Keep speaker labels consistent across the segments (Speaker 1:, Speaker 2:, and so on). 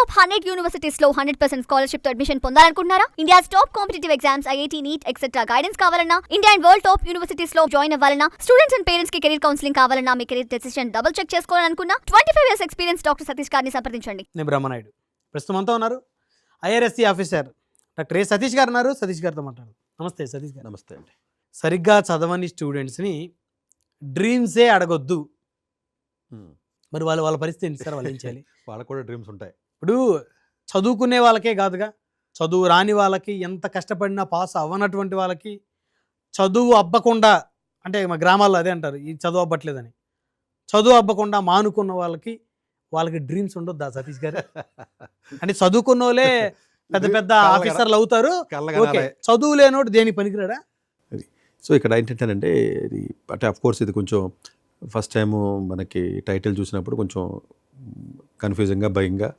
Speaker 1: Top 100 universities లో 100% scholarship తో admission పొందాలనుకుంటున్నారా? India's top competitive exams, IIT, NEET etcetera guidance కావాలన్నా, India and world top universities లో join అవ్వాలన్నా, స్టూడెంట్స్ అండ్ పేరెంట్స్ కి కెరీర్ కౌన్సిలింగ్ కావాలన్నా, మీ కెరీర్ డెసిషన్ డబుల్ చెక్ చేసుకోవాలనుకున్నా 25 years ఎక్స్పీరియన్స్ డాక్టర్ సతీష్ గారిని సంప్రదించండి.
Speaker 2: నేను బ్రహ్మనాయుడు. ప్రస్తుతం అంతా ఉన్నారు IRSC officer doctor A Satish గారు ఉన్నారు. సతీష్ గారితో మాట్లాడు. నమస్తే సతీష్ గారు.
Speaker 3: నమస్తే అండి.
Speaker 2: సరిగ్గా చదవని స్టూడెంట్స్ని డ్రీమ్సే అడగొద్దు, మరి వాళ్ళ పరిస్థితి ఏంటి సార్? వాళ్ళు ఏం చేయాలి?
Speaker 3: వాళ్ళకు కూడా డ్రీమ్స్ ఉంటాయి.
Speaker 2: ఇప్పుడు చదువుకునే వాళ్ళకే కాదుగా, చదువు రాని వాళ్ళకి, ఎంత కష్టపడినా పాస్ అవ్వనటువంటి వాళ్ళకి, చదువు అబ్బకుండా, అంటే మా గ్రామాల్లో అదే అంటారు, ఈ చదువు అవ్వట్లేదని, చదువు అబ్బకుండా మానుకున్న వాళ్ళకి డ్రీమ్స్ ఉండొద్దా సతీష్ గారు? అంటే చదువుకున్న వాళ్ళే పెద్ద పెద్ద ఆఫీసర్లు అవుతారు, చదువు లేనోడు దేనికి పనికిరాడా?
Speaker 3: సో ఇక్కడ ఏంటంటేనంటే ఇది అంటే అఫ్కోర్స్ ఇది కొంచెం ఫస్ట్ టైము మనకి టైటిల్ చూసినప్పుడు కొంచెం కన్ఫ్యూజింగ్గా, భయంగా,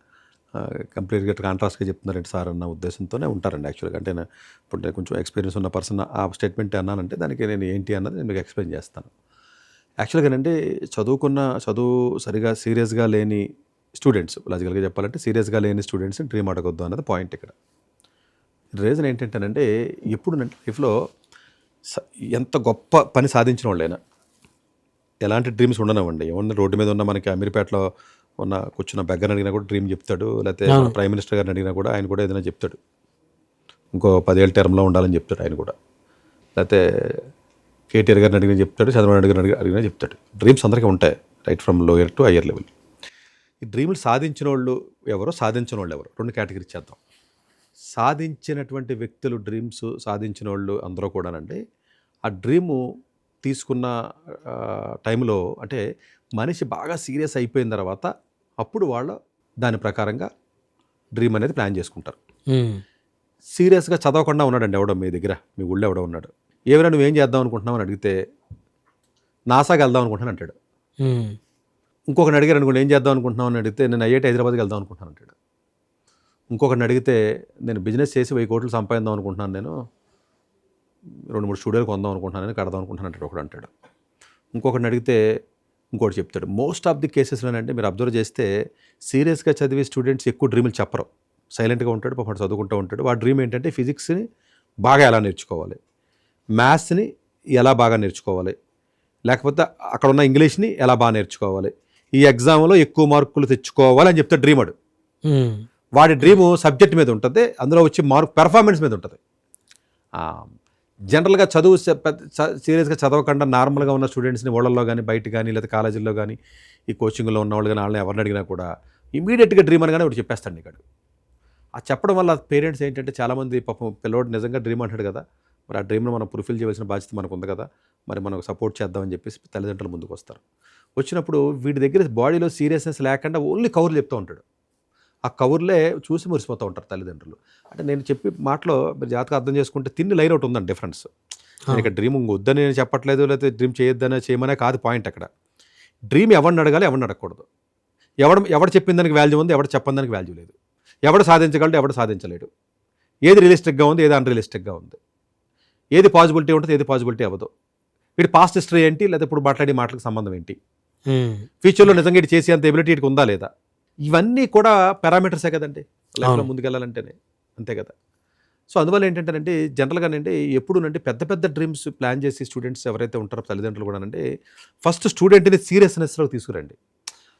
Speaker 3: కంప్లీట్గా కాంట్రాస్ట్గా చెప్తున్నారంటే సార్ అన్న ఉద్దేశంతోనే ఉంటారండి యాక్చువల్గా. అంటే ఇప్పుడు నేను కొంచెం ఎక్స్పీరియన్స్ ఉన్న పర్సన్ ఆ స్టేట్మెంట్ అన్నానంటే దానికి నేను ఏంటి అన్నది నేను మీకు ఎక్స్ప్లెయిన్ చేస్తాను. యాక్చువల్గా అంటే చదువు సరిగా సీరియస్గా లేని స్టూడెంట్స్, లాజికల్గా చెప్పాలంటే సీరియస్గా లేని స్టూడెంట్స్ డ్రీమ్ అడగొద్దు అన్నది పాయింట్ ఇక్కడ. రీజన్ ఏంటంటేనంటే ఎప్పుడు లైఫ్లో ఎంత గొప్ప పని సాధించిన వాళ్ళైనా ఎలాంటి డ్రీమ్స్ ఉండనివ్వండి, ఏమన్నా రోడ్డు మీద ఉన్న మనకి అమీర్పేటలో ఉన్న కూర్చున్న బెగ్గర్ అడిగినా కూడా డ్రీమ్ చెప్తాడు, లేకపోతే ప్రైమ్ మినిస్టర్ గారిని అడిగినా కూడా ఆయన కూడా ఏదైనా చెప్తాడు, ఇంకో 10 ఏళ్ళ టర్మ్లో ఉండాలని చెప్తాడు ఆయన కూడా, లేకపోతే కేటీఆర్ గారిని అడిగినా చెప్తాడు, చంద్రబాబు నాయుడు గారిని అడిగినా చెప్తాడు. డ్రీమ్స్ అందరికీ ఉంటాయి, right from lower to higher level. ఈ డ్రీమ్లు సాధించిన వాళ్ళు ఎవరో, సాధించిన వాళ్ళు ఎవరో, 2 కేటగిరీ చేద్దాం. సాధించినటువంటి వ్యక్తులు, డ్రీమ్స్ సాధించిన వాళ్ళు అందరూ కూడానండి ఆ డ్రీము తీసుకున్న టైంలో అంటే మనిషి బాగా సీరియస్ అయిపోయిన తర్వాత అప్పుడు వాళ్ళు దాని ప్రకారంగా డ్రీమ్ అనేది ప్లాన్ చేసుకుంటారు. సీరియస్గా చదవకుండా ఉన్నాడండి ఎవడో మీ దగ్గర, మీ ఊళ్ళో ఎవడో ఉన్నాడు, ఏమైనా నువ్వేం చేద్దాం అనుకుంటున్నావు అని అడిగితే నాసాకి వెళ్దాం అనుకుంటాను అంటాడు. ఇంకొకరిని అడిగారు అనుకోండి, ఏం చేద్దాం అనుకుంటున్నావు అని అడిగితే నేను ఐఐటి హైదరాబాద్కి వెళ్దాం అనుకుంటాను అంటాడు. ఇంకొకరిని అడిగితే నేను బిజినెస్ చేసి 1000 కోట్లు సంపాదిద్దాం అనుకుంటున్నాను, నేను 2-3 స్టూడియోలు కొందాం అనుకుంటున్నాను, నేను కడదాం అనుకుంటున్నాను అంటాడు ఒకడు అంటాడు. ఇంకొకరిని అడిగితే ఇంకోటి చెప్తాడు. మోస్ట్ ఆఫ్ ది కేసెస్లోనంటే మీరు అబ్జర్వ్ చేస్తే సీరియస్గా చదివే స్టూడెంట్స్ ఎక్కువ డ్రీములు చెప్పరు, సైలెంట్గా ఉంటాడు, పాపం చదువుకుంటూ ఉంటాడు. వాడి డ్రీమ్ ఏంటంటే ఫిజిక్స్ని బాగా ఎలా నేర్చుకోవాలి, మ్యాథ్స్ని ఎలా బాగా నేర్చుకోవాలి, లేకపోతే అక్కడ ఉన్న ఇంగ్లీష్ని ఎలా బాగా నేర్చుకోవాలి, ఈ ఎగ్జామ్లో ఎక్కువ మార్కులు తెచ్చుకోవాలి అని చెప్తే డ్రీమ్ వాడు. వాడి డ్రీము సబ్జెక్ట్ మీద ఉంటుంది, అందులో వచ్చి పెర్ఫార్మెన్స్ మీద ఉంటుంది. జనరల్గా చదువు సీరియస్గా చదవకుండా నార్మల్గా ఉన్న స్టూడెంట్స్ని ఓళ్ళల్లో కానీ, బయట కానీ, లేదా కాలేజీల్లో కానీ, ఈ కోచింగ్లో ఉన్న వాళ్ళు కానీ, వాళ్ళని ఎవరిని అడిగినా కూడా ఇమీడియట్గా డ్రీమ్ అనగానే ఒకటి చెప్పేస్తాడు ఇక్కడ. ఆ చెప్పడం వల్ల పేరెంట్స్ ఏంటంటే చాలామంది పాపం పిల్లోడు నిజంగా డ్రీమ్ అంటాడు కదా, మరి ఆ డ్రీమ్ను మనం ఫుల్ఫిల్ చేయవలసిన బాధ్యత మనకు ఉంది కదా, మరి మనం సపోర్ట్ చేద్దామని చెప్పేసి తల్లిదండ్రులు ముందుకు వస్తారు. వచ్చినప్పుడు వీడి దగ్గర బాడీలో సీరియస్నెస్ లేకుండా ఓన్లీ కవర్లు చెప్తూ ఉంటాడు. ఆ కవర్లే చూసి మురిసిపోతూ ఉంటారు తల్లిదండ్రులు. అంటే నేను చెప్పి మాటలో మీరు జాతక అర్థం చేసుకుంటే తిన్ని లైన్ అవుట్ ఉందండి డిఫరెన్స్. నేను ఇక్కడ డ్రీమ్ వద్దని నేను చెప్పట్లేదు, లేకపోతే డ్రీమ్ చేయొద్దని చేయమనే కాదు పాయింట్. అక్కడ డ్రీమ్ ఎవరిని అడగాలి, ఎవరిని అడగకూడదు, ఎవడు చెప్పిన దానికి వాల్యూ ఉంది, ఎవడు చెప్పని దానికి వాల్యూ లేదు, ఎవడు సాధించగలడు, ఎవడు సాధించలేడు, ఏది రియలిస్టిక్గా ఉంది, ఏది అన్రియలిస్టిక్గా ఉంది, ఏది పాజిబిలిటీ ఉంటుంది, ఏది పాజిబిలిటీ అవ్వదు, వీటి పాస్ట్ హిస్టరీ ఏంటి, లేదా ఇప్పుడు మాట్లాడే మాటలకు సంబంధం ఏంటి, ఫ్యూచర్లో నిజంగా ఇటు చేసే అంత ఎబిలిటీ ఇటుకు ఉందా లేదా, ఇవన్నీ కూడా పారామీటర్సే కదండి లైఫ్లో ముందుకెళ్ళాలంటేనే, అంతే కదా. సో అందువల్ల ఏంటంటేనంటే జనరల్గానంటే ఎప్పుడునంటే పెద్ద పెద్ద డ్రీమ్స్ ప్లాన్ చేసి స్టూడెంట్స్ ఎవరైతే ఉంటారో తల్లిదండ్రులు కూడా అంటే ఫస్ట్ స్టూడెంట్ని సీరియస్నెస్లో తీసుకురండి.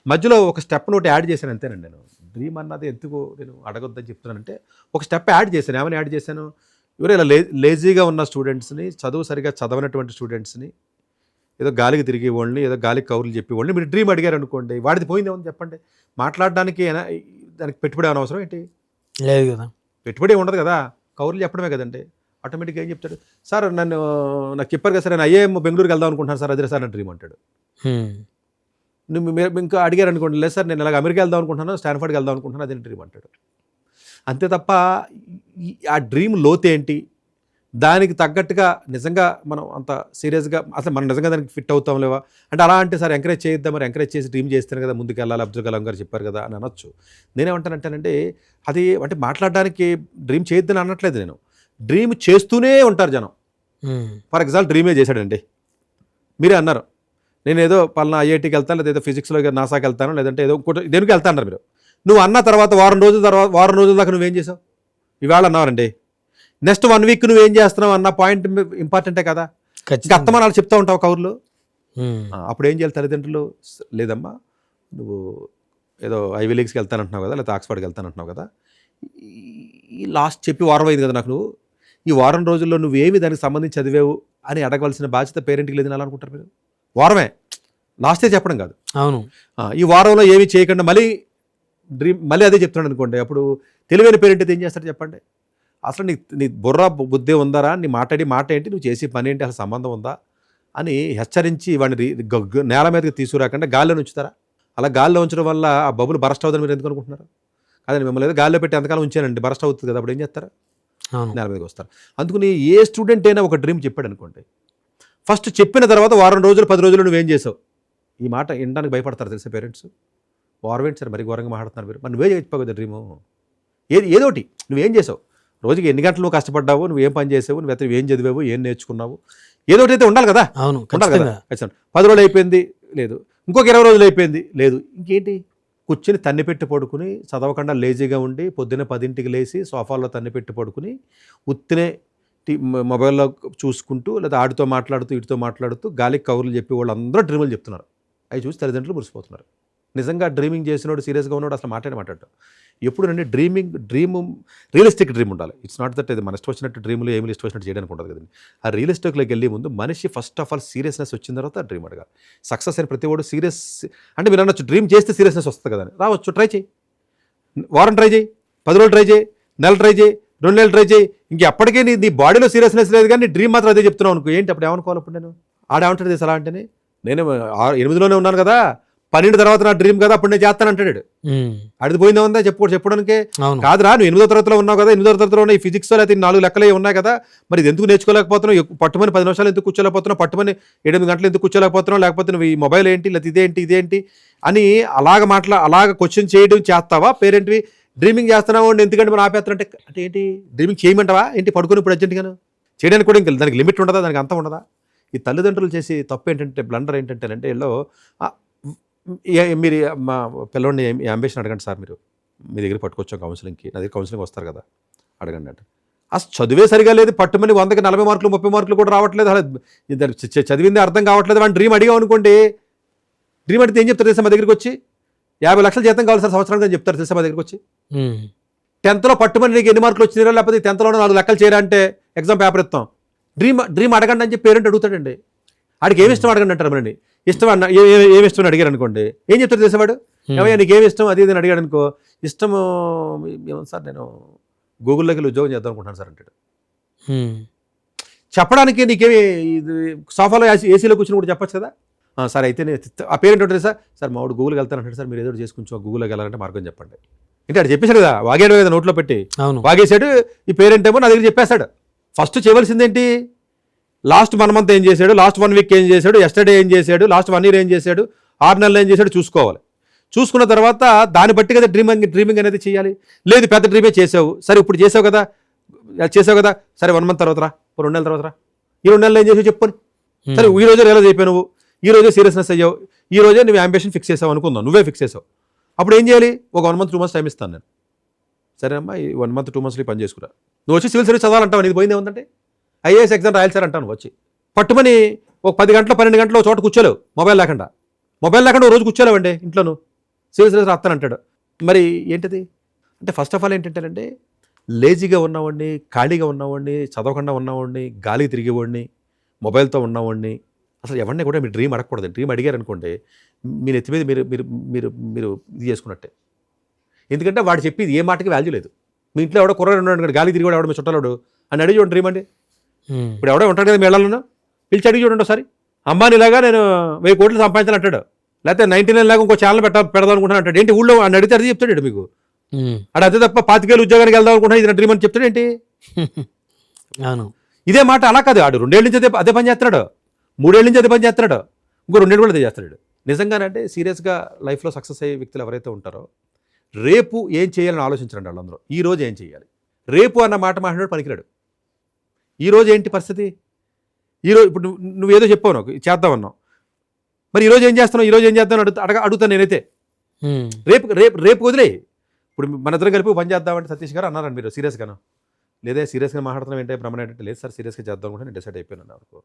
Speaker 3: మధ్యలో ఒక స్టెప్ నోటి యాడ్ చేశాను అంతేనండి. నేను డ్రీమ్ అన్నది ఎందుకు నేను అడగొద్దని చెప్తున్నానంటే ఒక స్టెప్ యాడ్ చేశాను. ఏమని యాడ్ చేశాను, ఎవరు ఇలా లేజీగా ఉన్న స్టూడెంట్స్ని, చదువు సరిగా చదవనటువంటి స్టూడెంట్స్ని, ఏదో గాలికి తిరిగే వాళ్ళని, ఏదో గాలికి కౌరులు చెప్పే వాళ్ళని మీరు డ్రీమ్ అడిగారు అనుకోండి, వాడిది పోయిందేమని చెప్పండి. మాట్లాడడానికి దానికి పెట్టుబడి ఏమైనా అవసరం ఏంటి?
Speaker 2: లేదు కదా, పెట్టుబడి ఉండదు కదా, కౌరులు చెప్పడమే కదండి. ఆటోమేటిక్గా ఏం చెప్తాడు, సార్ నాకు చెప్పారు కదా సార్, నేను ఐఏఎం బెంగళూరుకి వెళ్దాం అనుకుంటున్నాను సార్, అదే సార్ నా డ్రీమ్ అంటాడు. నువ్వు ఇంకా అడిగారు అనుకోండి, లేదు సార్ నేను ఇలాగ అమెరికా వెళ్దాం అనుకుంటున్నాను, స్టాన్ఫర్డ్కి వెళ్దాం అనుకుంటున్నాను, అదే డ్రీమ్ అంటాడు. అంతే తప్ప ఆ డ్రీమ్ లోతు ఏంటి, దానికి తగ్గట్టుగా నిజంగా మనం అంత సీరియస్గా అసలు మనం నిజంగా దానికి ఫిట్ అవుతాం లేవా అంటే అలా అంటే సార్ ఎంకరేజ్ చేద్దాం, మరి ఎంకరేజ్ చేసి డ్రీమ్ చేస్తేనే కదా ముందుకు వెళ్ళాలి, అబ్దుల్ కలాం గారు చెప్పారు కదా అని అనొచ్చు. నేనేమంటానంటేనంటే అది అంటే మాట్లాడడానికి డ్రీమ్ చేయొద్దని అనట్లేదు నేను, డ్రీమ్ చేస్తూనే ఉంటారు జనం. ఫర్ ఎగ్జాంపుల్ డ్రీమే చేశాడండి, మీరే అన్నారు నేను ఏదో పలానా ఐఐటీకి వెళ్తాను, లేదా ఏదో ఫిజిక్స్లో నాసాకి వెళ్తాను, లేదంటే ఏదో ఇంకోటి దేనికి వెళ్తాను మీరు, నువ్వు అన్న తర్వాత వారం రోజుల దాకా నువ్వేం చేసావు? ఇవాళ అన్నావండి, నెక్స్ట్ 1 వీక్ నువ్వేం చేస్తున్నావు అన్న పాయింట్ ఇంపార్టెంటే కదా. ఇంకా అత్తమానాలు చెప్తా ఉంటావు కౌర్లు. అప్పుడు ఏం చేయాలి తల్లిదండ్రులు? లేదమ్మా నువ్వు ఏదో ఐవీ లీగ్స్కి వెళ్తానంటున్నావు కదా, లేకపోతే ఆక్స్ఫర్డ్కి వెళ్తానంటున్నావు కదా, ఈ లాస్ట్ చెప్పి వారం అయింది కదా నాకు, నువ్వు ఈ వారం రోజుల్లో నువ్వేమి దానికి సంబంధించి చదివావు అని అడగవలసిన బాధ్యత పేరెంట్కి లేదని ఎలా అనుకుంటారు మీరు? వారమే, లాస్టే చెప్పడం కాదు.
Speaker 4: అవును.
Speaker 2: ఈ వారంలో ఏమి చేయకుండా మళ్ళీ అదే చెప్తున్నాడు అనుకోండి, అప్పుడు తెలివైన పేరెంట్ అయితే ఏం చేస్తాడు చెప్పండి? అసలు నీ బుర్ర బుద్ధి ఉందారా, నీ మాట ఏంటి, నువ్వు చేసే పని ఏంటి, అసలు సంబంధం ఉందా అని హెచ్చరించి వాడిని నేల మీదకి తీసుకురాకుండా గాల్లో ఉంచుతారా? అలా గాల్లో ఉంచడం వల్ల ఆ బబుల్ బరస్ట్ అవుతుందని మీరు ఎందుకు అనుకుంటున్నారు? అదే మిమ్మల్ని ఏదో గాల్లో పెట్టి ఎంతకాలం ఉంచానండి, బరస్ట్ అవుతుంది కదా, అప్పుడు ఏం చేస్తారా? నేల మీదకి వస్తారు. అందుకని ఏ స్టూడెంట్ అయినా ఒక డ్రీమ్ చెప్పాడు అనుకోండి, ఫస్ట్ చెప్పిన తర్వాత వారం రోజులు 10 రోజులు నువ్వేం చేసావు, ఈ మాట వినడానికి భయపడతారు తెలుసా పేరెంట్స్. వారం ఏంటి సార్ మరి ఘోరంగా మాట్లాడుతున్నారు మీరు, మరి నువ్వే చెప్పావు కదా డ్రీము, ఏదోటి నువ్వేం చేసావు, రోజుకి ఎన్ని గంటలు నువ్వు కష్టపడ్డావు, నువ్వేం పని చేసావు, నువ్వు ఏం చదివావు, ఏం నేర్చుకున్నావు, ఏదోటి అయితే ఉండాలి కదా.
Speaker 4: అవును,
Speaker 2: ఉండాలి కదా. 10 రోజులు అయిపోయింది లేదు, ఇంకొక 20 రోజులు అయిపోయింది లేదు, ఇంకేంటి కూర్చొని తన్నిపెట్టి పడుకుని చదవకుండా లేజీగా ఉండి పొద్దున్నే 10ంటికి లేచి సోఫాలో తన్నిపెట్టి పడుకుని ఉత్తినే మొబైల్లో చూసుకుంటూ లేదా ఆడితో మాట్లాడుతూ ఇటుతో మాట్లాడుతూ గాలికి కవర్లు చెప్పి వాళ్ళందరూ డ్రీములు చెప్తున్నారు. అవి చూసి తల్లిదండ్రులు మురిసిపోతున్నారు. నిజంగా డ్రీమింగ్ చేసినోడు సీరియస్గా ఉన్నోడు అసలు మాట్లాడు. ఎప్పుడు అంటే డ్రీమ్ రియలిస్టిక్ డ్రీమ్ ఉండాలి. ఇట్స్ నాట్ దట్ ఇది మన ఇష్టం వచ్చినట్టు డ్రీములు ఏమి ఇష్టం వచ్చినట్టు చేయడానికి ఉండదు కదండి. ఆ రియలిస్టిక్లోకి వెళ్ళే ముందు మనిషి ఫస్ట్ ఆఫ్ ఆల్ సీరియస్నెస్ వచ్చిన తర్వాత డ్రీమ్ అడగాలి. సక్సెస్ అయిన ప్రతి వాడు సీరియస్ అంటే మీరు అనొచ్చు డ్రీమ్ చేస్తే సీరియస్నెస్ వస్తుంది కదా, రావచ్చు. ట్రై చేయి, వారం ట్రై చేయి, 10 రోజులు ట్రై చేయి, నెల ట్రై చేయి, 2 నెలలు ట్రై చేయి, ఇంకెప్పటికీ నీ బాడీలో సీరియస్నెస్ లేదు కానీ నీ డ్రీమ్ మాత్రం అదే చెప్తున్నావు అనుకో, ఏంటి అప్పుడు ఏమనుకోవాలి? అప్పుడు నేను ఆడేమంటాడు అలా అంటేనే, నేను 8లోనే ఉన్నాను కదా, 12 తర్వాత నా డ్రీమ్ కదా, అప్పుడు నేను చేస్తాను అంటాడు. అడిది పోయిందా ఉందా చెప్పడానికి కాదురా, నువ్వు 8వ తరగతిలో ఉన్నావు కదా, 8వ తరగతిలో ఉన్న ఈ ఫిజిక్స్ అయితే 4 లెక్కలే ఉన్నాయి కదా, మరి ఇది ఎందుకు నేర్చుకోలేకపోతున్నావు, పట్టుమని 10 నిమిషాలు ఎందుకు కూర్చోలేకపోతున్నావు, పట్టుమని 8 గంటలు ఎందుకు కూర్చోలేకపోతున్నావు, లేకపోతే నువ్వు ఈ మొబైల్ ఏంటి, లేకపోతే ఇదేంటి అని అలాగ క్వశ్చన్ చేయడం చేస్తావా? పేరెంట్వి డ్రీమింగ్ చేస్తున్నావు ఎందుకంటే మనం ఆపేస్తారంటే అంటే ఏంటి, డ్రీమింగ్ చేయమంటావా ఏంటి? పడుకుని ఇప్పుడు అర్జెంట్గాను చేయడానికి కూడా ఇంకా దానికి లిమిట్ ఉండదా, దానికి అంతం ఉండదా? ఈ తల్లిదండ్రులు చేసి తప్పు ఏంటంటే, బ్లండర్ ఏంటంటే వీళ్ళు మీరు మా పిల్లవాడిని అంబిషన్ అడగండి సార్, మీరు మీ దగ్గర పట్టుకొచ్చాం కౌన్సిలింగ్కి, నా దగ్గర కౌన్సిలింగ్ వస్తారు కదా, అడగండి అంటే అసలు చదివే సరిగా లేదు, పట్టుమని 100కి 40 మార్కులు 30 మార్కులు కూడా రావట్లేదు, అలా చదివింది అర్థం కావట్లేదు, వాడిని డ్రీమ్ అడిగా అనుకోండి, డ్రీమ్ అడిగితే ఏం చెప్తారు తెలుసా? మా దగ్గరికి వచ్చి 50 లక్షలు జీతం కావాలి సార్ సంవత్సరానికి అని చెప్తారు తెలుసా? మా దగ్గరికి వచ్చి 10th పట్టుమని నీకు ఎన్ని మార్కులు వచ్చినారో, లేకపోతే 10th 4 లెక్కలు చేయరా అంటే ఎగ్జామ్ పేపర్ ఇస్తాం, డ్రీమ్ అడగండి అని చెప్పి పేరెంట్ అడుగుతాడండి. ఆడికి ఏమి ఇష్టం అడగండి అంటారు. మరి ఇష్టం అన్న ఏమి ఇష్టం అని అడిగారు అనుకోండి, ఏం చెప్తారు తెలిసేవాడు? ఏమయ్యా నీకు ఏమి ఇష్టం అది అని అడిగాడు అనుకో, ఇష్టము ఏమన్నా సార్ నేను గూగుల్లోకి వెళ్ళి ఉద్యోగం చేద్దాం అనుకుంటున్నాను సార్ అంటాడు. చెప్పడానికి నీకేమి సోఫాలో ఏసీలో కూర్చుని కూడా చెప్పచ్చు కదా. సార్ అయితే ఆ పేరెంట్ ఉంటుంది సార్ మా వాడు గూగుల్కి వెళ్తానంటాడు సార్, మీరు ఏదో చేసుకుంటూ గూగుల్లోకి వెళ్ళాలంటే మార్గం చెప్పండి అంటే ఆడు చెప్పేశాడు కదా, వాగాడు కదా నోట్లో పెట్టి వాగేశాడు. ఈ పేరెంట్ ఏమో నా దగ్గర చెప్పేస్తాడు. ఫస్ట్ చేయవలసిందేంటి, లాస్ట్ 1 మంత్ ఏం చేశాడు, లాస్ట్ 1 వీక్ ఏం చేశాడు, ఎస్టర్డే ఏం చేశాడు, లాస్ట్ 1 ఇయర్ ఏం చేశాడు, 6 నెలలు ఏం చేశాడు చూసుకోవాలి. చూసుకున్న తర్వాత దాన్ని బట్టి కదా డ్రీమింగ్ అనేది చేయాలి. లేదు పెద్ద డ్రీమే చేసావు, సరే ఇప్పుడు చేసావు కదా సరే 1 మంత్ తర్వాత రా, 2 నెలల తర్వాత రా, ఈ 2 నెలలు ఏం చేసావు చెప్పుని, సరే ఈ రోజే రియలైజ్ అయిపోయావు, నువ్వు ఈ రోజే సీరియస్నెస్ అయ్యావు, ఈ రోజే నువ్వు అంబిషన్ ఫిక్స్ చేసావు అనుకుందాం, నువ్వే ఫిక్స్ చేసావు. అప్పుడు ఏం చేయాలి, ఒక 1 మంత్ 2 మంత్స్ టైం ఇస్తాను నేను, సరే అమ్మా ఈ 1 మంత్ 2 మంత్స్లో పని చేసుకురా, నువ్వు వచ్చి సివిల్ సర్వీస్ చదవాలంటావు, నీకు పోయింది ఏముందంటే ఐఏఎస్ ఎగ్జామ్ రాయాలి సార్ అంటాను. వచ్చి పట్టుమని ఒక 10 గంటలు 12 గంటలు చోట కూర్చోలేవు, మొబైల్ లేకుండా ఒక రోజు కూర్చోలేవండి ఇంట్లోను, సివిల్ సర్వీస్ రాస్తానంటాడు. మరి ఏంటిది అంటే ఫస్ట్ ఆఫ్ ఆల్ ఏంటంటేనంటే, లేజీగా ఉన్నవాడిని, ఖాళీగా ఉన్నవాడిని, చదవకుండా ఉన్నవాడిని, గాలికి తిరిగేవాడిని, మొబైల్తో ఉన్నవాడిని అసలు ఎవరిని కూడా మీరు డ్రీమ్ అడగకూడదు. డ్రీమ్ అడిగారు అనుకోండి, మీరు ఎత్తి మీద మీరు ఇది చేసుకున్నట్టే. ఎందుకంటే వాడు చెప్పేది ఏ మాటకి వాల్యూ లేదు. మీ ఇంట్లో ఎవడో కుర్రాడు ఉన్నాడు, గాలి తిరిగి ఎవడో మీ చుట్టాలోడు అని అడిగి చూడండి డ్రీమ్ అండి. ఇప్పుడు ఎవడో ఉంటాడు కదా మీ ఇళ్లలో, పిలిచి అడిగి చూడండి ఒకసారి, అంబానీలాగా నేను 1000 కోట్లు సంపాదించాలని అంటాడు, లేకపోతే 99 లాగా ఇంకో ఛానల్ పెడదాం అనుకుంటాను అంటాడు. ఏంటి ఊళ్ళో అని అడిగితే అది చెప్తాడు మీకు, అక్కడ అంతే తప్ప 25,000 ఉద్యోగానికి వెళ్దాం అనుకుంటున్నా ఇది నా డ్రీమ్ అని చెప్తాడు ఏంటి? ఇదే మాట అలా కాదు, ఆడు 2 ఏళ్ళ నుంచి అదే పని చేస్తున్నాడు, 3 ఏళ్ళ నుంచి అదే పని చేస్తున్నాడు, ఇంకో 2 ఏళ్ళు కూడా అదే చేస్తాడు. నిజంగానంటే సీరియస్గా లైఫ్లో సక్సెస్ అయ్యే వ్యక్తులు ఎవరైతే ఉంటారో రేపు ఏం చేయాలని ఆలోచించండి వాళ్ళందరూ. ఈ రోజు ఏం చేయాలి, రేపు అన్న మాట మాట్లాడాడు పనికిరాడు. ఈరోజు ఏంటి పరిస్థితి, ఈరోజు ఇప్పుడు నువ్వేదో చెప్పావు నాకు చేద్దామన్నావు, మరి ఈరోజు ఏం చేస్తున్నావు, ఈరోజు ఏం చేద్దామని అడుగుతాను నేనైతే. రేపు వదిలే, ఇప్పుడు మన ఇద్దరు కలిపి పని చేద్దామంటే సతీష్ గారు అన్నారండి మీరు సీరియస్గాను, లేదే సీరియస్గా మాట్లాడుతున్నాం ఏంటంటే బ్రహ్మణ అంటే లేదు సార్ సీరియస్గా చేద్దాం అనుకుంటే నేను డిసైడ్ అయిపోయాను అనుకో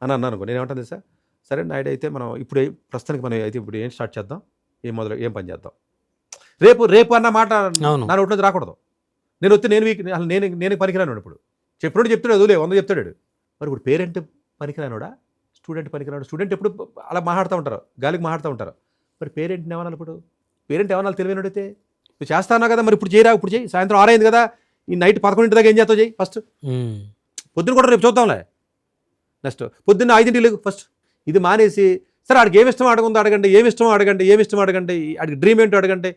Speaker 2: అని అన్నాను అనుకో, నేను ఏమంటాను సార్ సరే నాయుడు అయితే మనం ఇప్పుడు ప్రస్తుతానికి మనం అయితే ఇప్పుడు ఏం స్టార్ట్ చేద్దాం, ఏం పని చేద్దాం, రేపు అన్న మాట నా నోట్లోంచి రాకూడదు. నేను వస్తే నేను పనికిరాను ఇప్పుడు చెప్పినట్టు చెప్తాడు, వదిలే 100 చెప్తాడు. మరి ఇప్పుడు పేరెంట్ పనికిరానుడా, స్టూడెంట్ పనికిరాను. స్టూడెంట్ ఎప్పుడు అలా మాట్లాడుతూ ఉంటారు, గాలికి మాట్లాడుతూ ఉంటారు. మరి పేరెంట్ని ఏమన్నా ఇప్పుడు పేరెంట్ ఏమన్నా తెలివైనడితే నువ్వు చేస్తాను కదా, మరి ఇప్పుడు చేయరా, ఇప్పుడు చేయి, సాయంత్రం 6 అయింది కదా, ఈ నైట్ 11 దాకా ఏం చేస్తావు చేయి ఫస్ట్, పొద్దున్న కూడా రేపు చూద్దాంలే, నెక్స్ట్ పొద్దున్న 5 లేకు ఫస్ట్. ఇది మానేసి సరే ఆడికి ఏమి ఇష్టం అడగందో అడగండి, ఏమి ఇష్టం అడగండి, ఆడికి డ్రీమ్ ఏంటో అడగండి,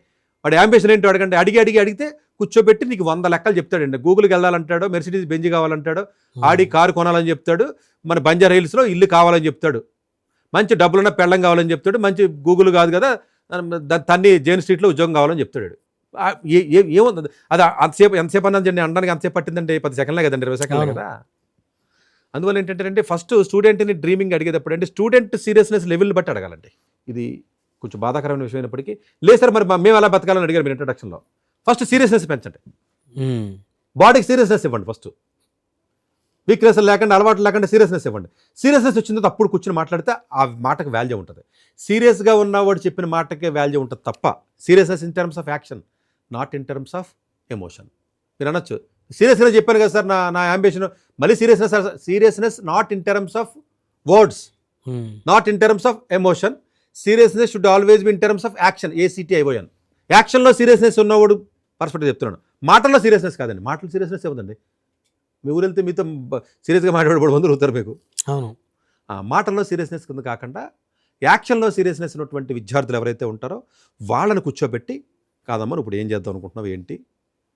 Speaker 2: వాడి యాంబిషన్ ఏంటో అడగండి. అడిగితే కూర్చోబెట్టి నీకు 100 లెక్కలు చెప్తాడండి. గూగుల్కి వెళ్ళాలంటాడు, మెర్సిడీస్ బెంజ్ కావాలంటాడు, ఆడి కారు కొనాలని చెప్తాడు, మన బంజారా హిల్స్లో ఇల్లు కావాలని చెప్తాడు, మంచి డబ్బులున్న పెళ్ళం కావాలని చెప్తాడు, మంచి గూగుల్ కాదు కదా తన్ని జైన్ స్ట్రీట్లో ఉద్యోగం కావాలని చెప్తాడు. ఏముంది అది ఎంతసేపు అన్నది అనడానికి ఎంతసేపు పట్టిందంటే 10 సెకండ్లే కదండి, 20 సెకండ్లే కదా. అందువల్ల ఏంటంటే ఫస్ట్ స్టూడెంట్ని డ్రీమింగ్ అడిగేటప్పుడు అంటే స్టూడెంట్ సీరియస్నెస్ లెవెల్ని బట్టి అడగాలండి. ఇది కొంచెం బాధాకరమైన విషయం అయినప్పటికీ, లేదు సార్ మరి మేము ఎలా బతకాలని అడిగారు మీరు ఇంట్రడక్షన్లో. ఫస్ట్ సీరియస్నెస్ పెంచండి, బాడీకి సీరియస్నెస్ ఇవ్వండి. ఫస్ట్ వీక్నెస్ లేకుండా, అలవాటు లేకుండా సీరియస్నెస్ ఇవ్వండి. సీరియస్నెస్ వచ్చిన తర్వాత అప్పుడు కూర్చొని మాట్లాడితే ఆ మాటకు వాల్యూ ఉంటుంది. సీరియస్గా ఉన్నవాడు చెప్పిన మాటకే వాల్యూ ఉంటుంది తప్ప seriousness in terms of action, not in terms of emotion. మీరు అనొచ్చు సీరియస్గా చెప్పాను కదా సార్ నా అంబిషన్, మళ్ళీ seriousness not in terms of words, not in terms of emotion. Seriousness should always be in terms of action, ACTION. యాక్షన్లో seriousness ఉన్నవాడు పర్ఫెక్ట్గా చెప్తున్నాడు, మాటల్లో సీరియస్నెస్ కాదండి. మాటలు సీరియస్నెస్ ఏముందండి, మీ ఊరు వెళ్తే మీతో సీరియస్గా మాట్లాడేవాడు 100 అవుతారు మీకు. అవును, మాటల్లో సీరియస్నెస్ కింద కాకుండా యాక్షన్లో సీరియస్నెస్ ఉన్నటువంటి విద్యార్థులు ఎవరైతే ఉంటారో వాళ్ళని కూర్చోబెట్టి కాదమ్మా ఇప్పుడు ఏం చేద్దాం అనుకుంటున్నావు, ఏంటి,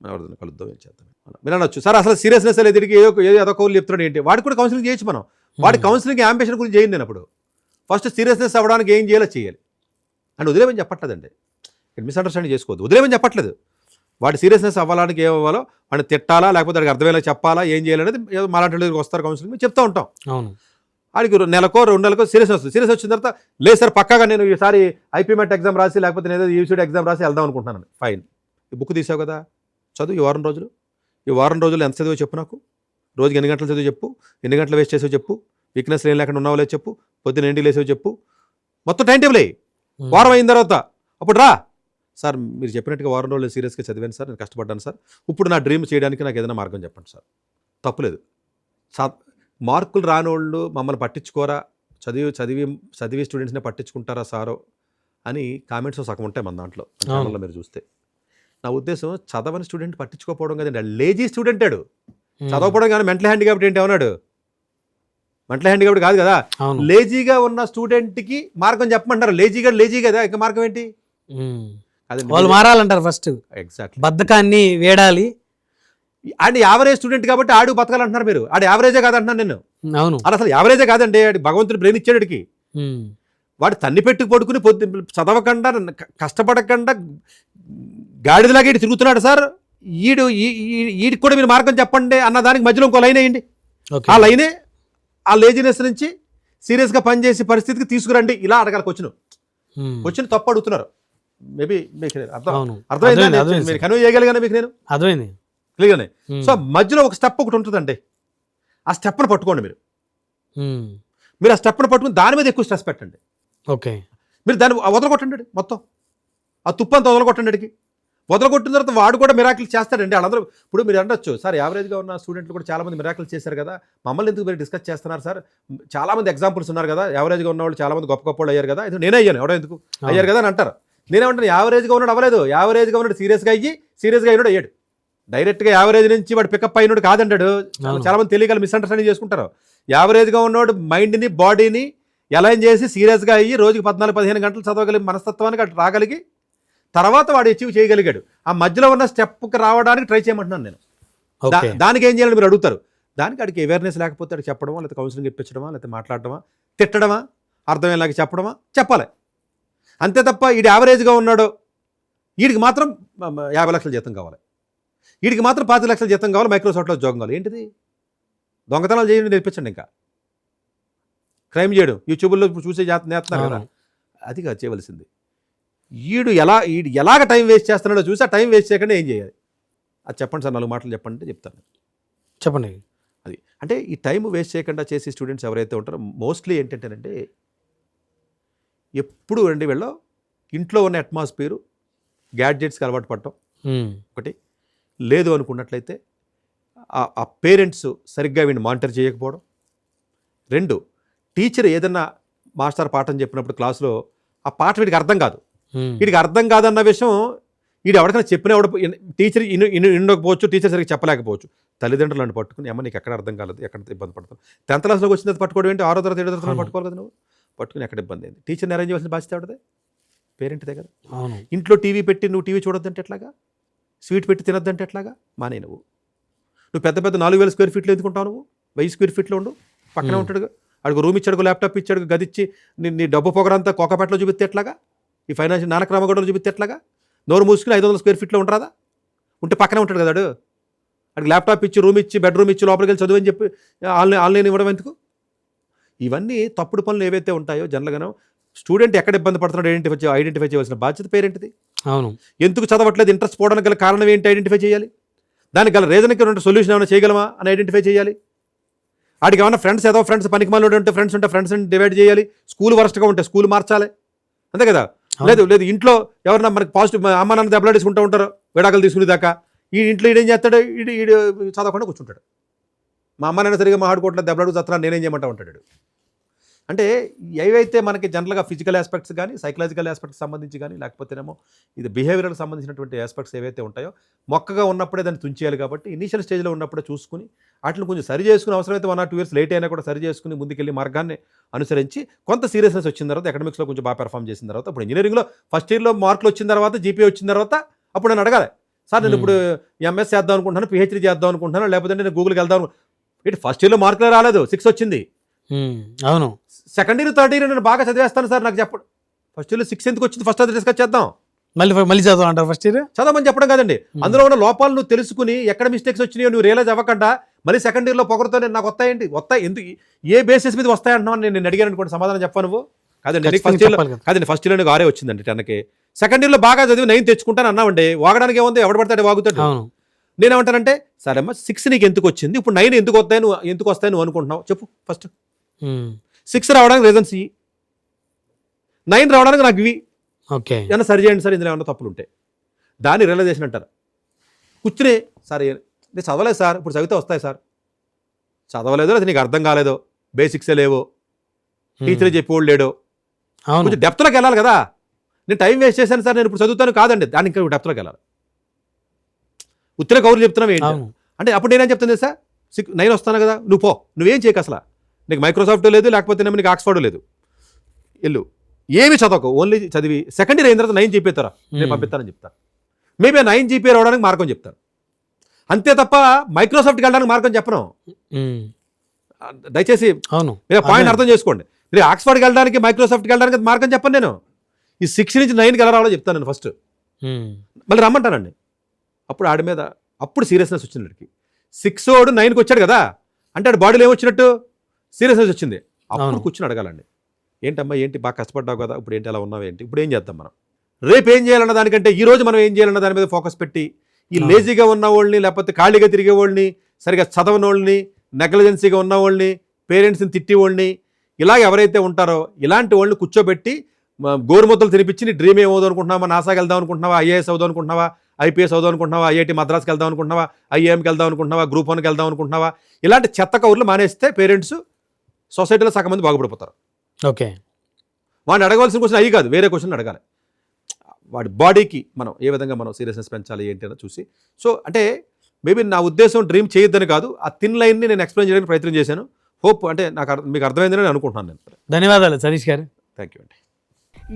Speaker 2: ఎవరిదైనా కలుద్దాం, ఏం చేద్దాం. మీరు అనొచ్చు సార్ అసలు సీరియస్నెస్ లేదు, తిరిగి ఏదో కౌలు చెప్తున్నాడు ఏంటి, వాడికి కూడా కౌన్సిలింగ్ చేయొచ్చు మనం. వాడి కౌన్సిలింగ్ యాంబిషన్ గురించి చేయండి. నేను అప్పుడు ఫస్ట్ సీరియస్నెస్ అవ్వడానికి ఏం చేయాలో చేయాలి అని వదిలేమని చెప్పట్లేదండి, మిస్అండర్స్టాండింగ్ చేసుకోవద్దు. వదిలేమని చెప్పట్లేదు, వాడి సీరియస్నెస్ అవ్వడానికి ఏం అవ్వాలో వాడిని తిట్టాలా లేకపోతే వాడికి అర్థమయ్యేలా చెప్పాలా, ఏం చేయాలనేది ఏదో మాలాంటి దగ్గరికి వస్తారు కౌన్సిలింగ్, మేము చెప్తూ ఉంటాం. అవును, వాడికి నెలకో 2 నెలకో సీరియస్నెస్ వస్తుంది. సీరియస్ వచ్చిన తర్వాత లేదు సార్ పక్కాగా నేను ఈసారి IPMET ఎగ్జామ్ రాసి లేకపోతే నేను UCD ఎగ్జామ్ రాసి వెళ్దాం అనుకుంటున్నాను. ఫైన్, ఈ బుక్ తీసావు కదా చదువు, ఈ వారం రోజులు ఎంత చదివో చెప్పు, నాకు రోజుకి ఎన్ని గంటలు చదివో చెప్పు, ఎన్ని గంటలు వేస్ట్ చేసావు చెప్పు, వీక్నెస్ ఏం లేకుండా ఉన్నావో లేదు చెప్పు, పొద్దున్న ఏంటి లేసావు చెప్పు, మొత్తం టైం టేబుల్ అయ్యి వారం అయిన తర్వాత అప్పుడు రా సార్ మీరు చెప్పినట్టుగా వారం రోజులు సీరియస్గా చదివాను సార్, నేను కష్టపడ్డాను సార్, ఇప్పుడు నా డ్రీమ్ చేయడానికి నాకు ఏదైనా మార్గం చెప్పండి సార్. తప్పులేదు, మార్కులు రానోళ్ళు మమ్మల్ని పట్టించుకోరా, చదివి స్టూడెంట్స్ని పట్టించుకుంటారా సారో అని కామెంట్స్ సగం ఉంటాయి మన దాంట్లో ఛానల్లో మీరు చూస్తే. నా ఉద్దేశం చదవని స్టూడెంట్ పట్టించుకోకపోవడం కదండి, లేజీ స్టూడెంట్ ఆడు, చదవకపోవడం కానీ మెంటల్ హ్యాండిక్యాప్డ్ ఏంటి అవునాడు, మెంటల్ హ్యాండిక్యాప్డ్ కాదు కదా. లేజీగా ఉన్న స్టూడెంట్కి మార్గం చెప్పమంటారు, లేజీ కదా, ఇంకా మార్గం ఏంటి,
Speaker 4: వాళ్ళు మారాలంటారు ఫస్ట్.
Speaker 2: ఎగ్జాక్ట్లీ,
Speaker 4: బద్ధకాన్ని వేడాలి.
Speaker 2: అండ్ యావరేజ్ స్టూడెంట్ కాబట్టి ఆడు బతకాలంటున్నారు మీరు, ఆడు యావరేజే కాదంటున్నాను నేను.
Speaker 4: అవును,
Speaker 2: అసలు యావరేజే కాదండి, ఆడి భగవంతుడు బ్రెయిన్ ఇచ్చాడికి, వాడు తన్ని పెట్టుకు పడుకుని చదవకుండా కష్టపడకుండా గాడిదలాగా ఇటు తిరుగుతున్నాడు సార్, ఈడికి కూడా మీరు మార్గం చెప్పండి అన్న దానికి మధ్యలో ఇంకో లైన్ వేయండి. ఆ లైనే ఆ లేజినెస్ నుంచి సీరియస్గా పనిచేసే పరిస్థితికి తీసుకురండి, ఇలా అడగాలి. క్వశ్చన్ తప్పు అడుగుతున్నారు. మేబీ మీకు అర్థమైంది, మీరు కన్వే చేయగలిగానే మీకు నేను
Speaker 4: అర్థమైంది
Speaker 2: క్లియర్గానే. సో మధ్యలో ఒక స్టెప్ ఒకటి ఉంటుందండి, ఆ స్టెప్ను పట్టుకోండి మీరు ఆ స్టెప్ను పట్టుకుని దాని మీద ఎక్కువ స్ట్రెస్ పెట్టండి.
Speaker 4: ఓకే,
Speaker 2: మీరు దాన్ని వదలగొట్టండి, మొత్తం ఆ తుప్పంతా వదలగొట్టండి. వదలగొట్టిన తర్వాత వాడు కూడా మిరాకిల్ చేస్తాడండి. వాళ్ళందరూ ఇప్పుడు మీరు అనొచ్చు సార్ యావరేజ్గా ఉన్న స్టూడెంట్లు కూడా చాలామంది మిరాకిల్ చేశారు కదా, మమ్మల్ని ఎందుకు మీరు డిస్కస్ చేస్తున్నారు సార్, చాలామంది ఎగ్జాంపుల్స్ ఉన్నారు కదా, యావరేజ్గా ఉన్న వాళ్ళు చాలామంది గొప్ప గొప్ప వాళ్ళు అయ్యారు కదా, ఇది నేనే అయ్యాను, ఎవడో ఎందుకు అయ్యారు కదా అని అంటారు. నేనేమంటాను యావరేజ్గా ఉన్నాడు అవ్వలేదు, యావరేజ్గా ఉన్నాడు సీరియస్గా అయినాడు అయ్యాడు. డైరెక్ట్గా యావరేజ్ నుంచి వాడు పికప్ అయినాడు కాదంటాడు. చాలామంది తెలియగల మిస్అండర్స్టాండింగ్ చేసుకుంటారు. యావరేజ్గా ఉన్నవాడు మైండ్ని బాడీని అలైన్ చేసి సీరియస్గా అయ్యి రోజుకి 14-15 గంటలు చదవగలిగి మనస్తత్వానికి అటు రాగలిగి తర్వాత వాడు అచీవ్ చేయగలిగాడు. ఆ మధ్యలో ఉన్న స్టెప్కి రావడానికి ట్రై చేయమంటున్నాను నేను. దానికి ఏం చేయాలని మీరు అడుగుతారు. దానికి అడిగి అవేర్నెస్ లేకపోతే అడిగి చెప్పడమా, లేకపోతే కౌన్సిలింగ్ ఇప్పించడమా, లేకపోతే మాట్లాడటమా, తిట్టడమా, అర్థమయ్యేలాగా చెప్పడమా, చెప్పాలి. అంతే తప్ప వీడు యావరేజ్గా ఉన్నాడు, వీడికి మాత్రం 50 లక్షల జీతం కావాలి, వీడికి మాత్రం 5 లక్షల జీతం కావాలి, మైక్రోసాఫ్ట్లో ఉద్యోగం కావాలి. ఏంటిది దొంగతనాలు చేయండి నేర్పించండి, ఇంకా క్రైమ్ చేయడం యూట్యూబ్లో చూసే నేస్తున్నారు కదా, అది కాదు చేయవలసింది. ఈడు ఎలాగ టైం వేస్ట్ చేస్తున్నాడో చూసి ఆ టైం వేస్ట్ చేయకుండా ఏం చేయాలి అది చెప్పండి సార్, 4 మాటలు చెప్పండి అంటే చెప్తాను.
Speaker 4: చెప్పండి.
Speaker 2: అది అంటే ఈ టైం వేస్ట్ చేయకుండా చేసే స్టూడెంట్స్ ఎవరైతే ఉంటారో మోస్ట్లీ ఏంటంటేనంటే ఎప్పుడు అండి వీళ్ళు ఇంట్లో ఉన్న అట్మాస్ఫియరు గ్యాడ్జెట్స్కి అలవాటు పడటం ఒకటి, లేదు అనుకున్నట్లయితే ఆ పేరెంట్స్ సరిగ్గా వీడిని మానిటర్ చేయకపోవడం. 2, టీచర్ ఏదన్నా మాస్టర్ పాఠం చెప్పినప్పుడు క్లాస్లో ఆ పాఠం వీడికి అర్థం కాదు, వీడికి అర్థం కాదన్న విషయం వీడు ఎవరికైనా చెప్పినా టీచర్ వినకపోవచ్చు, టీచర్ సరిగ్గా చెప్పలేకపోవచ్చు. తల్లిదండ్రులను పట్టుకుని అమ్మ నీకు ఎక్కడ అర్థం కాలేదు, ఎక్కడ ఇబ్బంది పడతాను. 10th క్లాస్లోకి వచ్చిన పట్టుకోవడం ఏంటి, 6వ తరగతి 7వ తరగతి పట్టుకోవాలి కదా నువ్వు, పట్టుకుని ఎక్కడ ఇబ్బంది అయింది. టీచర్ని అరేంజ్ చేయాల్సిన బాధ్యత ఎవరిదే, పేరెంట్దే కదా. ఇంట్లో టీవీ పెట్టి నువ్వు టీవీ చూడొద్దంటే ఎట్లాగా, స్వీట్ పెట్టి తినొద్దంటే ఎట్లాగా, మానే నువ్వు పెద్ద 4000 స్క్వేర్ ఫీట్లు ఎందుకుంటావు, నువ్వు 1000 స్క్వేర్ ఫీట్లో ఉండు, పక్కనే ఉంటాడు, అడుగు రూమ్ ఇచ్చాడు, ల్యాప్టాప్ ఇచ్చాడు, గది ఇచ్చి నీ డబ్బు పొగరంతా కోకపేటలో చూపిస్తే ఎట్లాగా, ఈ ఫైనాన్షియల్ నానక్రామగూడలో చూపిస్తే ఎట్లాగా, నోరు మూసుకుని 500 స్క్వేర్ ఫీట్లో ఉంటారా, ఉంటే పక్కనే ఉంటాడు కదా అడిగి ల్యాప్టాప్ ఇచ్చి రూమ్ ఇచ్చి బెడ్రూమ్ ఇచ్చి లోపలికి వెళ్ళి చదువు అని చెప్పి ఆన్లైన్ ఇవ్వడం ఎందుకు. ఇవన్నీ తప్పుడు పనులు ఏవైతే ఉంటాయో జనరల్గానో స్టూడెంట్ ఎక్కడ ఇబ్బంది పడుతున్నాడు ఐడెంటిఫై చేయవలసిన బాధ్యత పేరెంట్ది.
Speaker 4: అవును,
Speaker 2: ఎందుకు చదవట్లేదు, ఇంట్రెస్ట్ పోవడానికి గల కారణం ఏంటి ఐడెంటిఫై చేయాలి, దానికి గల రీజన్కి సొల్యూషన్ ఏమైనా చేయగలమా అని ఐడెంటిఫై చేయాలి. వాడికి ఏమైనా ఫ్రెండ్స్ ఏదో ఫ్రెండ్స్ పనికి మాలో ఉంటే ఫ్రెండ్స్ని డివైడ్ చేయాలి, స్కూల్ వరస్ట్గా ఉంటే స్కూల్ మార్చాలి, అంతే కదా. లేదు ఇంట్లో ఎవరన్నా మనకి పాజిటివ్ అమ్మ నాన్న దెబ్బలాడేసుకుంటూ ఉంటారు విడాకులు తీసుకునేదాకా, ఈ ఇంట్లో ఈడేం చేస్తాడు, ఈడు చదవకుండా కూర్చుంటాడు, మా అమ్మ నాన్న సరిగా మాట్లాడుకోవట్లేదు దెబ్బలాడు చస్తున్నాను నేనేం చేయమంటా ఉంటాడు. అంటే ఏవైతే మనకి జనరల్గా ఫిజికల్ ఆస్పెక్ట్స్ కానీ సైకలాజికల్ ఆస్పెక్ట్స్ సంబంధించి కానీ లేకపోతేనేమో ఇది బిహేవియర్కి సంబంధించినటువంటి ఆస్పెక్ట్స్ ఏవైతే ఉంటాయో మొక్కగా ఉన్నప్పుడే దాన్ని తుంచేయాలి. కాబట్టి ఇనీషియల్ స్టేజ్లో ఉన్నప్పుడే చూసుకుని వాటిని కొంచెం సరి చేసుకుని అవసరమైతే 1 or 2 years లేట్ అయినా కూడా సరి చేసుకుని ముందుకెళ్ళి మార్గాన్ని అనుసరించి కొంత సీరియస్నెస్ వచ్చిన తర్వాత అకాడమిక్స్లో కొంచెం బాగా పెర్ఫామ్ చేసిన తర్వాత ఇప్పుడు ఇంజనీరింగ్లో ఫస్ట్ ఇయర్లో మార్కులు వచ్చిన తర్వాత జీపీఏ వచ్చిన తర్వాత అప్పుడు నేను అడగాలి, సార్ నేను ఇప్పుడు ఎంఎస్ చేద్దాం అనుకుంటున్నాను, పిహెచ్డీ చేద్దాం అనుకుంటున్నాను, లేకపోతే నేను గూగుల్కి వెళ్దాం. ఇటు ఫస్ట్ ఇయర్లో మార్కులే రాలేదు, 6 వచ్చింది.
Speaker 4: అవును,
Speaker 2: సెకండ్ ఇయర్ 3rd year నేను బాగా చదివేస్తాను సార్ నాకు చెప్పండి, ఫస్ట్ ఇయర్లో 6 ఎందుకు వచ్చింది ఫస్ట్ అది డిస్కస్ చేద్దాం,
Speaker 4: మళ్ళీ చదవ అంటారు ఫస్ట్ ఇయర్
Speaker 2: చదవమని చెప్పడం కాదండి. అందులో ఉన్న లోపాలు నువ్వు తెలుసుకుని ఎక్కడ మిస్టేక్స్ వచ్చినాయో నువ్వు రియలైజ్ అవ్వకుండా మళ్ళీ సెకండ్ ఇయర్లో పొగరుతో నాకు వస్తాయి ఎందుకు ఏ బేసిస్ మీద వస్తాయి అంటున్నావు నేను అడిగాను అనుకోండి, సమాధానం చెప్పాను నువ్వు కాదండి. ఫస్ట్ ఇయర్లో 6 వచ్చిందండి 10కి, సెకండ్ ఇయర్లో బాగా చదివి 9 తెచ్చుకుంటాను అన్నామండి, వాగడానికి ఏముంది, ఎవడు పడతాడు వాగుతాడు. నేనేమంటానంటే సరే అమ్మ 6 నీకు ఎందుకు వచ్చింది, ఇప్పుడు 9 ఎందుకు వస్తాయి నువ్వు అనుకుంటున్నావు చెప్పు ఫస్ట్. 6 రావడానికి రీజన్స్ ఇవి, 9 రావడానికి నాకు ఇవి,
Speaker 4: ఓకే
Speaker 2: ఏమన్నా సరి చేయండి సార్, ఇందులో ఏమన్నా తప్పులు ఉంటే దాన్ని రియలైజేషన్ అంటారు. కూర్చునే సార్ నేను చదవలేదు సార్, ఇప్పుడు చదివితే వస్తాయి సార్, చదవలేదో లేదా నీకు అర్థం కాలేదో, బేసిక్సే లేవో, టీచర్ చెప్పేవాళ్ళు లేడో, కొంచెం డెప్త్లోకి వెళ్ళాలి కదా. నేను టైం వేస్ట్ చేశాను సార్ నేను ఇప్పుడు చదువుతాను కాదండి, దాన్ని ఇంకా డెప్త్లోకి వెళ్ళాలి. ఉత్తర కౌరులు చెప్తున్నావు ఏంటి అంటే అప్పుడు నేనేం చెప్తాను సార్ 9 వస్తాను కదా నువ్వేం చేయకు, అసలు నీకు మైక్రోసాఫ్ట్ లేదు, లేకపోతే నీకు ఆక్స్ఫర్డ్ లేదు, వెళ్ళు ఏమి చదవకు, ఓన్లీ చదివి సెకండ్ ఇయర్ అయిన తర్వాత 9 జీపీఏ నేను పంపిస్తానని చెప్తాను. మేబీ 9 జీపీఏ రావడానికి మార్గం చెప్తాను, అంతే తప్ప మైక్రోసాఫ్ట్కి వెళ్ళడానికి మార్గం చెప్పను. దయచేసి పాయింట్ అర్థం చేసుకోండి. మీరు ఆక్స్ఫర్డ్కి వెళ్ళడానికి మైక్రోసాఫ్ట్కి వెళ్ళడానికి మార్గం చెప్పను. నేను ఈ 6 నుంచి 9కి ఎలా రావాలో చెప్తాను నేను ఫస్ట్, మళ్ళీ రమ్మంటానండి. అప్పుడు ఆడి మీద అప్పుడు సీరియస్నెస్ వచ్చినట్టు 6 వాడు 9కి వచ్చాడు కదా అంటే ఆడి బాడీలో ఏమొచ్చినట్టు సీరియస్నెస్ వచ్చింది. అప్పుడు కూర్చుని అడగాలండి, ఏంటమ్మా ఏంటి బాగా కష్టపడ్డావు కదా, ఇప్పుడు ఏంటి అలా ఉన్నావు ఏంటి, ఇప్పుడు ఏం చేద్దాం మనం, రేపు ఏం చేయాలన్న దానికంటే ఈ రోజు మనం ఏం చేయాలన్న దాని మీద ఫోకస్ పెట్టి ఈ లేజీగా ఉన్న వాళ్ళని లేకపోతే ఖాళీగా తిరిగే వాళ్ళని సరిగా చదవని వాళ్ళని నెగ్లిజెన్సీగా ఉన్న వాళ్ళని పేరెంట్స్ని తిట్టి వాళ్ళని ఇలాగ ఎవరైతే ఉంటారో ఇలాంటి వాళ్ళని కూర్చోబెట్టి గోరుముద్దలు తినిపించి నీ డ్రీమ్ ఏమవుదాం అనుకుంటున్నావా, నాసాకి వెళ్దాం అనుకుంటున్నావా, ఐఏఎస్ అవుదాం అనుకుంటున్నావా, ఐపీఎస్ అవుదాం అనుకుంటున్నావా, ఐఐటి మద్రాస్కి వెళ్దాం అనుకుంటున్నావా, ఐఏఎంకి వెళ్దాం అనుకుంటున్నావా, గ్రూప్ 1కి వెళ్దాం అనుకుంటున్నావా, ఇలాంటి చెత్త కౌర్లు మానేస్తే పేరెంట్స్ సొసైటీలో సగం మంది బాగుపడిపోతారు.
Speaker 4: ఓకే,
Speaker 2: వాడిని అడగవలసిన క్వశ్చన్ అయ్యి కాదు, వేరే క్వశ్చన్ అడగాలి. వాడి బాడీకి మనం ఏ విధంగా మనం సీరియస్నెస్ పెంచాలి ఏంటి అని చూసి. సో అంటే మేబీ నా ఉద్దేశం డ్రీమ్ చేయొద్దని కాదు, ఆ థిన్ లైన్ని నేను ఎక్స్ప్లెయిన్ చేయడానికి ప్రయత్నం చేశాను. హోప్ అంటే మీకు అర్థమైందని నేను అనుకుంటున్నాను. నేను
Speaker 4: ధన్యవాదాలు సతీష్ గారు.
Speaker 2: థ్యాంక్ యూ అండి.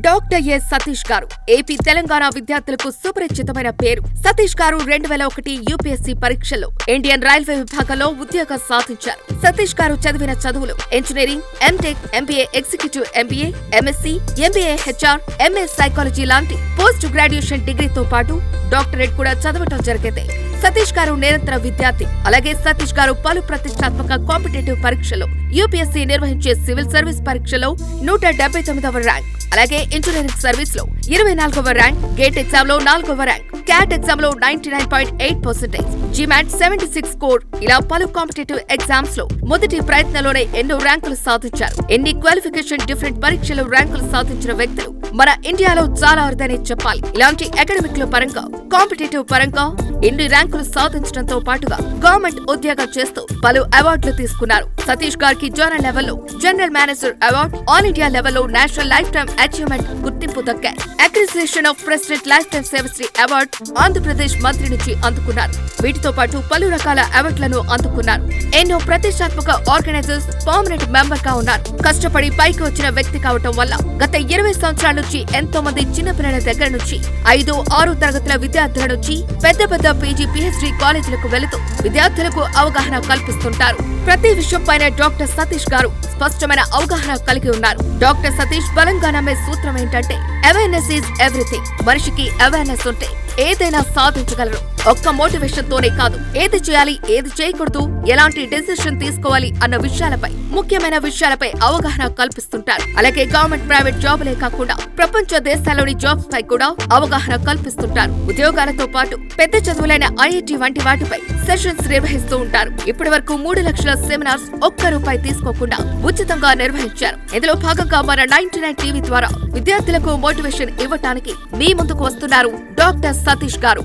Speaker 5: డాక్టర్ ఎస్ సతీష్ గారు ఏపీ తెలంగాణ విద్యార్థులకు సుపరిచితమైన పేరు. సతీష్ గారు 2001 యూపీఎస్సీ పరీక్షల్లో ఇండియన్ రైల్వే విభాగంలో ఉద్యోగం సాధించారు. సతీష్ గారు చదివిన చదువులు engineering, MTech, MBA, executive MBA, MSc, MBA HR, MA psychology లాంటి పోస్ట్ గ్రాడ్యుయేషన్ డిగ్రీతో పాటు డాక్టరేట్ కూడా చదవటం జరిగింది. సతీష్ గారు నిరంతర విద్యార్థి. అలాగే సతీష్ గారు పలు ప్రతిష్టాత్మక కాంపిటేటివ్ పరీక్షలో యూపీఎస్సీ నిర్వహించే సివిల్ సర్వీస్ పరీక్షలో 179వ ర్యాంక్, అలాగే ఇంజనీరింగ్ సర్వీస్ లో 24వ ర్యాంక్, గేట్ ఎగ్జామ్ లో 4వ ర్యాంక్, క్యాట్ ఎగ్జామ్ లో 99.8%, జిమాట్ 76 స్కోర్, ఇలా పలు కాంపిటేటివ్ ఎగ్జామ్స్ లో మొదటి ప్రయత్నంలోనే ఎన్నో ర్యాంకులు సాధించారు. ఎన్ని క్వాలిఫికేషన్ డిఫరెంట్ పరీక్షలు ర్యాంకులు సాధించిన వ్యక్తులు మన ఇండియాలో చాలా అరుదనే చెప్పాలి. ఇలాంటి అకాడమిక్ లో పరంగా, కాంపిటేటివ్ పరంగా ఎన్ని ర్యాంకులు సాధించడంతో పాటుగా గవర్నమెంట్ ఉద్యోగం చేస్తూ పలు అవార్డులు తీసుకున్నారు. సతీష్ గారికి జోనల్ లెవెల్లో general manager award, all India లెవెల్లో నేషనల్ లైఫ్ టైమ్ అచీవ్మెంట్ గుర్తింపు దక్కాయి. అక్రిసియేషన్ of president life time సేవశ్రీ award Andhra Pradesh మంత్రి నుంచి అందుకున్నారు. వీటితో పాటు పలు రకాల అవార్డులను అందుకున్నారు. ఎన్నో ప్రతిష్టాత్మక ఆర్గనైజర్స్ పర్మనెంట్ మెంబర్ గా ఉన్నారు. కష్టపడి పైకి వచ్చిన వ్యక్తి కావటం వల్ల గత 20 సంవత్సరాల నుంచి ఎంతో మంది చిన్నపిల్లల దగ్గర నుంచి 5, 6 తరగతుల విద్యార్థుల నుంచి పెద్ద పెద్ద పీజీ, పిహెచ్డీ కాలేజీలకు వెళుతూ విద్యార్థులకు అవగాహన కల్పిస్తుంటారు. ప్రతి విషయం పైన డాక్టర్ సతీష్ గారు స్పష్టమైన అవగాహన కలిగి ఉన్నారు. డాక్టర్ సతీష్ బలంగా నమ్మే సూత్రం ఏంటంటే అవేర్నెస్ ఈజ్ ఎవ్రీథింగ్. మనిషికి అవేర్నెస్ ఉంటే ఏదైనా సాధించగలరు. ఒక్క మోటివేషన్ తోనే కాదు, ఏది చేయాలి, ఏది చేయకూడదు, ఎలాంటి డెసిషన్ తీసుకోవాలి అన్న విషయాలపై, ముఖ్యమైన విషయాలపై అవగాహన కల్పిస్తుంటారు. అలాగే గవర్నమెంట్, ప్రైవేట్ జాబులే కాకుండా ప్రపంచ దేశాల్లోని జాబ్స్ పై కూడా అవగాహన కల్పిస్తుంటారు. ఉద్యోగాలతో పాటు పెద్ద చదువులైన ఐఐటి వంటి వాటిపై సెషన్స్ నిర్వహిస్తూ ఉంటారు. ఇప్పటి వరకు 3 లక్షల సెమినార్స్ ₹1 తీసుకోకుండా ఉచితంగా నిర్వహించారు. ఇందులో భాగంగా మన 99 టీవీ ద్వారా విద్యార్థులకు మోటివేషన్ ఇవ్వటానికి మీ ముందుకు వస్తున్నారు డాక్టర్ సతీష్ గారు.